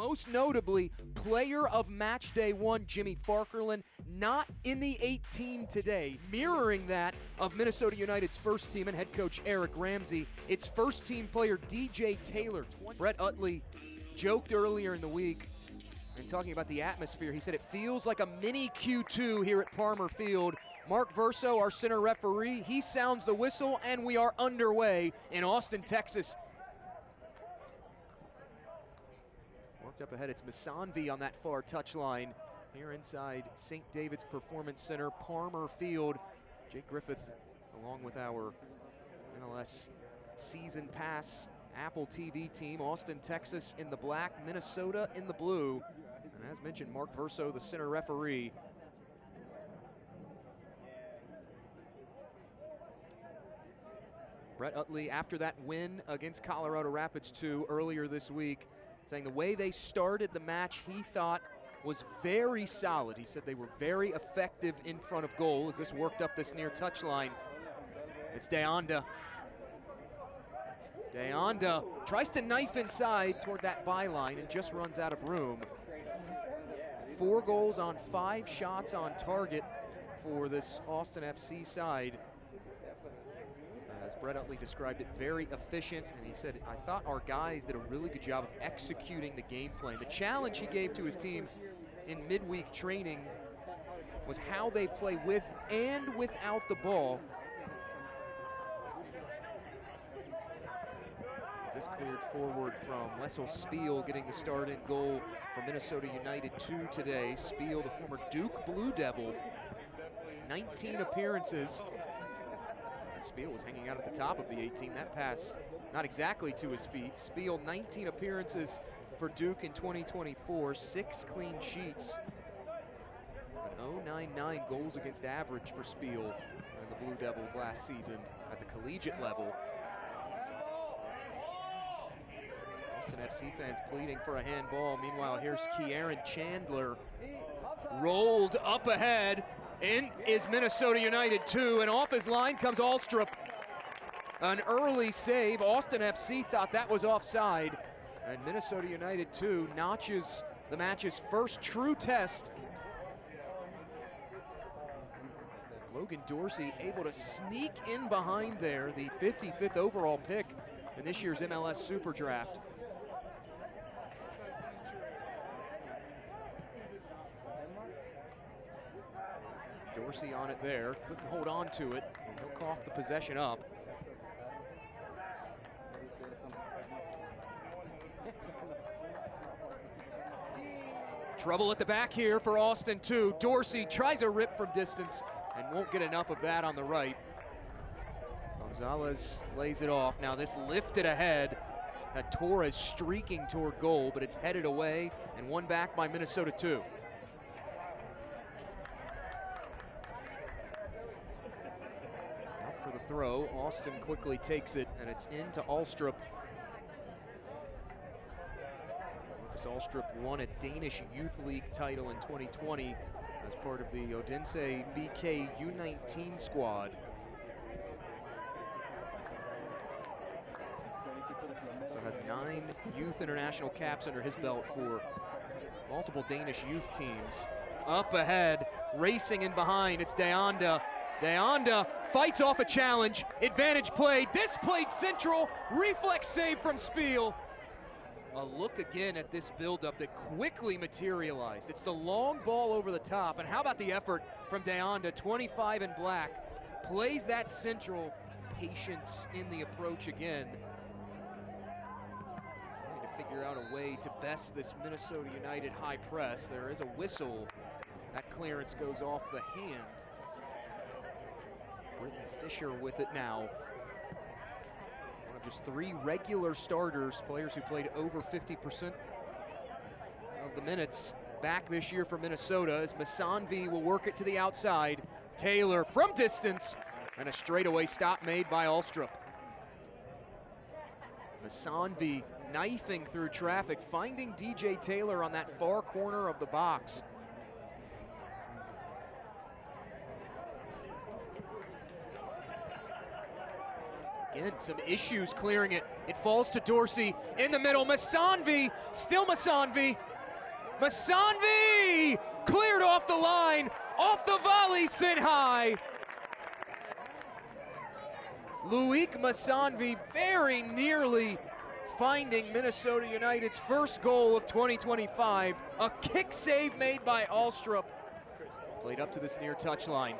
Most notably, player of match day 1, Jimmy Farkerlin, not in the 18 today. Mirroring that of Minnesota United's first team and head coach Eric Ramsey, its first team player DJ Taylor. Brett Utley joked earlier in the week and talking about the atmosphere. He said it feels like a mini Q2 here at Palmer Field. Mark Verso, our center referee, he sounds the whistle and we are underway in Austin, Texas. Worked up ahead, it's Masanvi on that far touchline here inside St. David's Performance Center, Palmer Field. Jake Griffith, along with our MLS Season Pass Apple TV team, Austin, Texas in the black, Minnesota in the blue. And as mentioned, Mark Verso, the center referee. Brett Utley, after that win against Colorado Rapids 2 earlier this week, saying the way they started the match he thought was very solid. He said they were very effective in front of goal as this worked up this near touchline. It's Deonda. Deonda tries to knife inside toward that byline and just runs out of room. 4 goals on 5 shots on target for this Austin FC side. As Brett Utley described it, very efficient, and he said, I thought our guys did a really good job of executing the game plan. The challenge he gave to his team in midweek training was how they play with and without the ball. As this cleared forward from Wessel Spiel, getting the start in goal for Minnesota United 2 today. Spiel, the former Duke Blue Devil, 19 appearances. Spiel was hanging out at the top of the 18. That pass not exactly to his feet. Spiel, 19 appearances for Duke in 2024, 6 clean sheets. An 0.99 goals against average for Spiel and the Blue Devils last season at the collegiate level. Austin FC fans pleading for a handball. Meanwhile, here's Kieran Chandler. Rolled up ahead. In is Minnesota United 2, and off his line comes Alstrup. An early save. Austin FC thought that was offside, and Minnesota United 2 notches the match's first true test. Logan Dorsey able to sneak in behind there, the 55th overall pick in this year's MLS Super Draft. Dorsey on it there, couldn't hold on to it, and he'll cough the possession up. Trouble at the back here for Austin 2. Dorsey tries a rip from distance and won't get enough of that on the right. Gonzalez lays it off. Now this lifted ahead, had Torres streaking toward goal, but it's headed away and won back by Minnesota 2. For the throw, Austin quickly takes it, and it's into Alstrup. Marcus Alstrup won a Danish Youth League title in 2020 as part of the Odense BK U19 squad. So has 9 youth international caps under his belt for multiple Danish youth teams. Up ahead, racing in behind, it's Deonda. Deonda fights off a challenge, advantage played, this played central, reflex save from Spiel. A look again at this buildup that quickly materialized. It's the long ball over the top, and how about the effort from Deonda, 25 in black, plays that central, patience in the approach again. Trying to figure out a way to best this Minnesota United high press. There is a whistle, that clearance goes off the hand. Britton Fisher with it now. One of just 3 regular starters, players who played over 50% of the minutes back this year for Minnesota, as Masanvi will work it to the outside. Taylor from distance, and a straightaway stop made by Alstrup. Masanvi knifing through traffic, finding DJ Taylor on that far corner of the box. Again, some issues clearing it It falls to Dorsey in the middle. Masanvi, still Masanvi. Masanvi cleared off the line, off the volley, Sinhai. Loic Masanvi very nearly finding Minnesota United's first goal of 2025. A kick save made by Alstrup. Played up to this near touchline.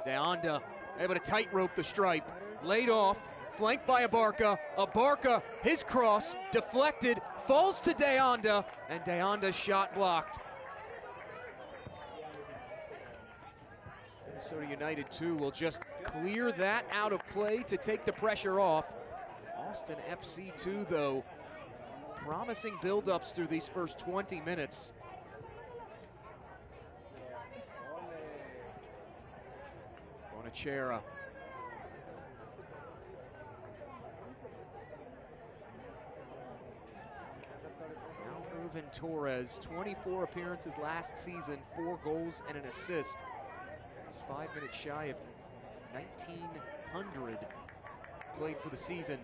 Deanda able to tightrope the stripe. Laid off, flanked by Abarca. Abarca, his cross, deflected, falls to Deanda, and Deanda's shot blocked. Minnesota United, too, will just clear that out of play to take the pressure off. Austin FC2, though, promising build-ups through these first 20 minutes. Bonachera. Now Irvin Torres, 24 appearances last season, 4 goals and an assist. Just 5 minutes shy of 1,900 played for the season.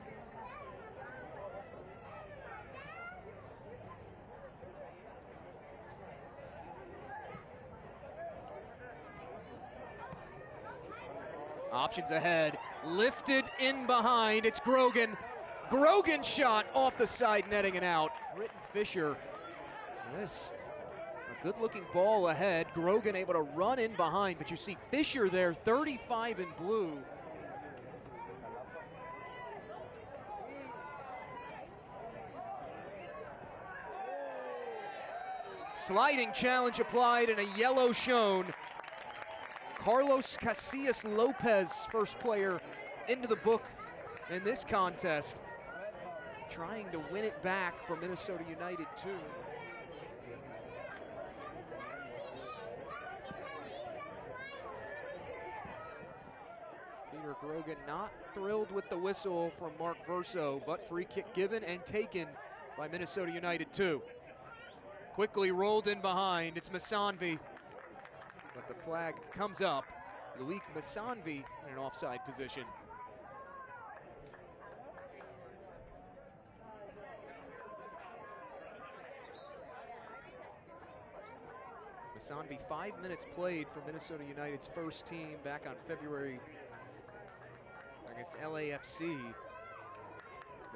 Options ahead, lifted in behind, it's Grogan. Grogan shot off the side netting and out. Britton Fisher, this, a good looking ball ahead. Grogan able to run in behind, but you see Fisher there, 35 in blue. Sliding challenge applied and a yellow shown. Carlos Casillas Lopez, first player into the book in this contest, trying to win it back for Minnesota United too. Peter Grogan not thrilled with the whistle from Mark Verso, but free kick given and taken by Minnesota United too. Quickly rolled in behind, it's Masanvi. But the flag comes up. Loic Masanvi in an offside position. Masanvi, 5 minutes played for Minnesota United's first team back on February against LAFC.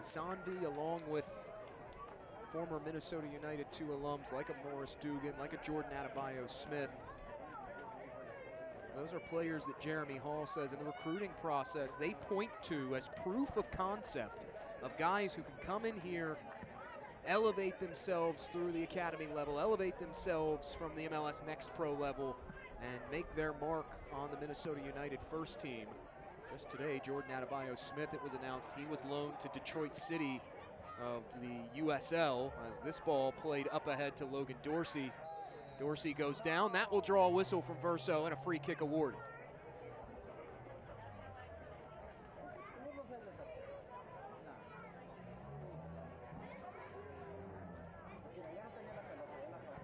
Masanvi, along with former Minnesota United 2 alums like a Morris Dugan, like a Jordan Adebayo-Smith. Those are players that Jeremy Hall says in the recruiting process they point to as proof of concept of guys who can come in here, elevate themselves through the academy level, elevate themselves from the MLS Next Pro level, and make their mark on the Minnesota United first team. Just today, Jordan Adebayo-Smith, it was announced he was loaned to Detroit City of the USL as this ball played up ahead to Logan Dorsey. Dorsey goes down. That will draw a whistle from Verso and a free kick awarded.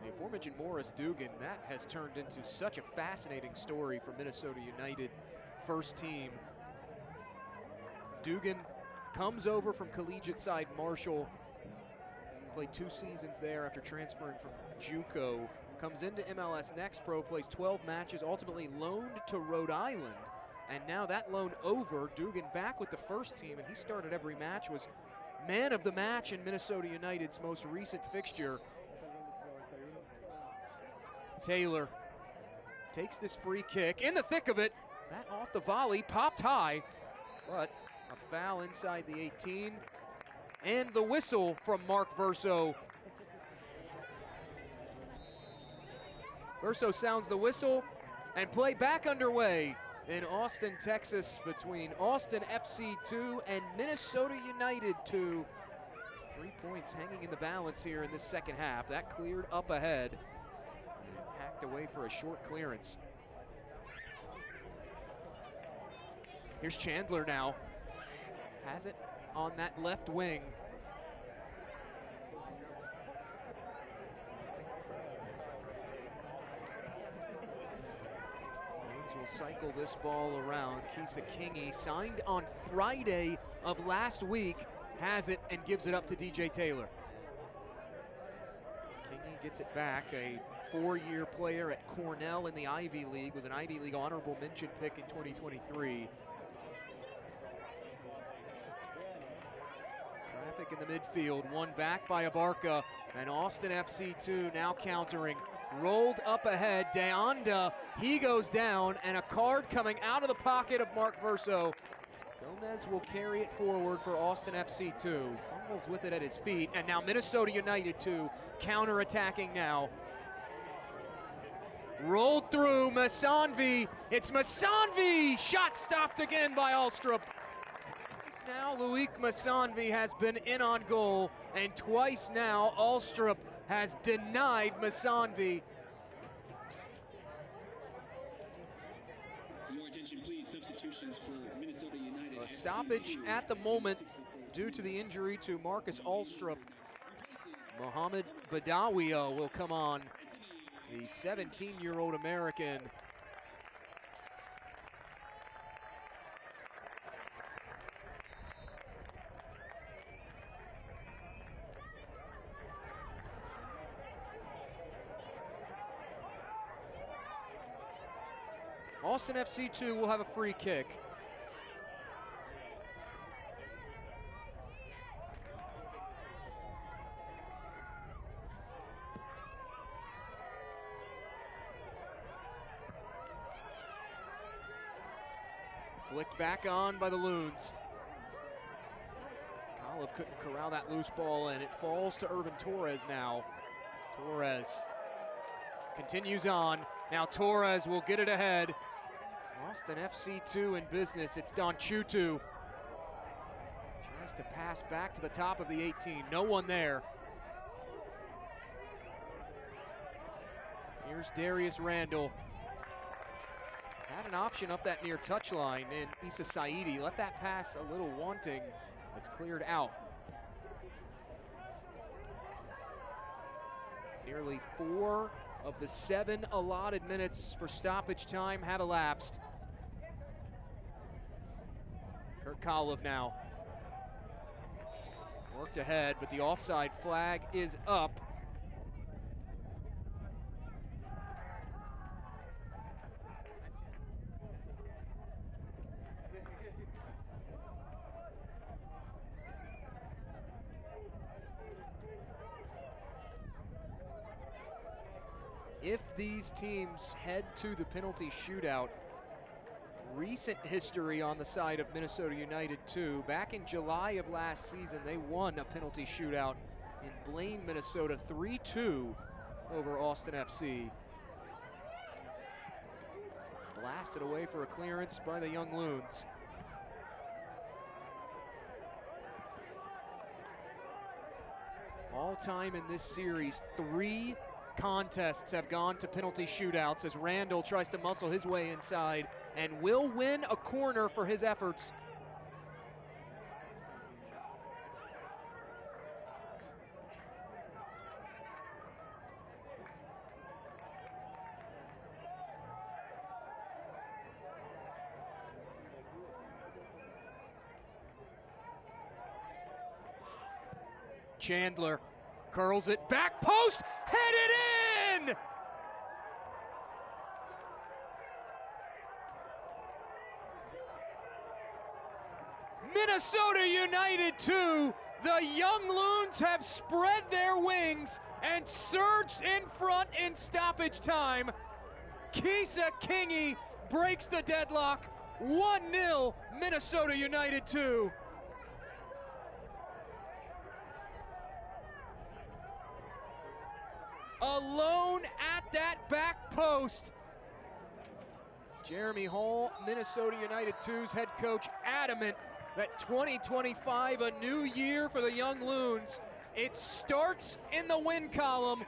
The aforementioned Morris Dugan, that has turned into such a fascinating story for Minnesota United first team. Dugan comes over from collegiate side Marshall, played 2 seasons there after transferring from JUCO. Comes into MLS Next Pro, plays 12 matches, ultimately loaned to Rhode Island. And now that loan over, Dugan back with the first team, and he started every match, was man of the match in Minnesota United's most recent fixture. Taylor takes this free kick in the thick of it. That off the volley, popped high, but a foul inside the 18. And the whistle from Mark Verso. Verso sounds the whistle, and play back underway in Austin, Texas, between Austin FC2 and Minnesota United 2. 3 points hanging in the balance here in this second half. That cleared up ahead and hacked away for a short clearance. Here's Chandler now. Has it on that left wing. will cycle this ball around. Kisa Kingy, signed on Friday of last week, has it and gives it up to DJ Taylor. Kingy gets it back, a 4-year player at Cornell in the Ivy League, was an Ivy League honorable mention pick in 2023. Traffic in the midfield, one back by Abarca, and Austin FC2 now countering. Rolled up ahead, Deonda, he goes down, and a card coming out of the pocket of Mark Verso. Gomez will carry it forward for Austin FC2. Fumbles with it at his feet, and now Minnesota United 2 counter-attacking now. Rolled through, Masanvi, it's Masanvi! Shot stopped again by Alstrup. Now Loic Masanvi has been in on goal, and twice now Alstrup has denied Masanvi. Your attention, please. Substitutions for Minnesota United. A stoppage at the moment due to the injury to Marcus Alstrup. Mohamed Badawia will come on, the 17-year-old American. Austin FC2 will have a free kick. Flicked back on by the Loons. Kalev couldn't corral that loose ball, and it falls to Irvin Torres now. Torres continues on. Now Torres will get it ahead. Austin FC2 in business. It's Don Chutu. Tries to pass back to the top of the 18. No one there. Here's Darius Randall. Had an option up that near touchline, and Issa Saidi left that pass a little wanting. It's cleared out. Nearly 4 of the 7 allotted minutes for stoppage time have elapsed. Kurt Kalev now. Worked ahead, but the offside flag is up. If these teams head to the penalty shootout, recent history on the side of Minnesota United 2. Back in July of last season, they won a penalty shootout in Blaine, Minnesota, 3-2 over Austin FC. Blasted away for a clearance by the Young Loons. All time in this series, 3 contests have gone to penalty shootouts as Randall tries to muscle his way inside and will win a corner for his efforts. Chandler curls it, back post, headed in! Minnesota United 2, the Young Loons have spread their wings and surged in front in stoppage time. Kisa Kingy breaks the deadlock, 1-0 Minnesota United 2. Alone at that back post. Jeremy Hall, Minnesota United 2's head coach, adamant that 2025, a new year for the Young Loons. It starts in the win column.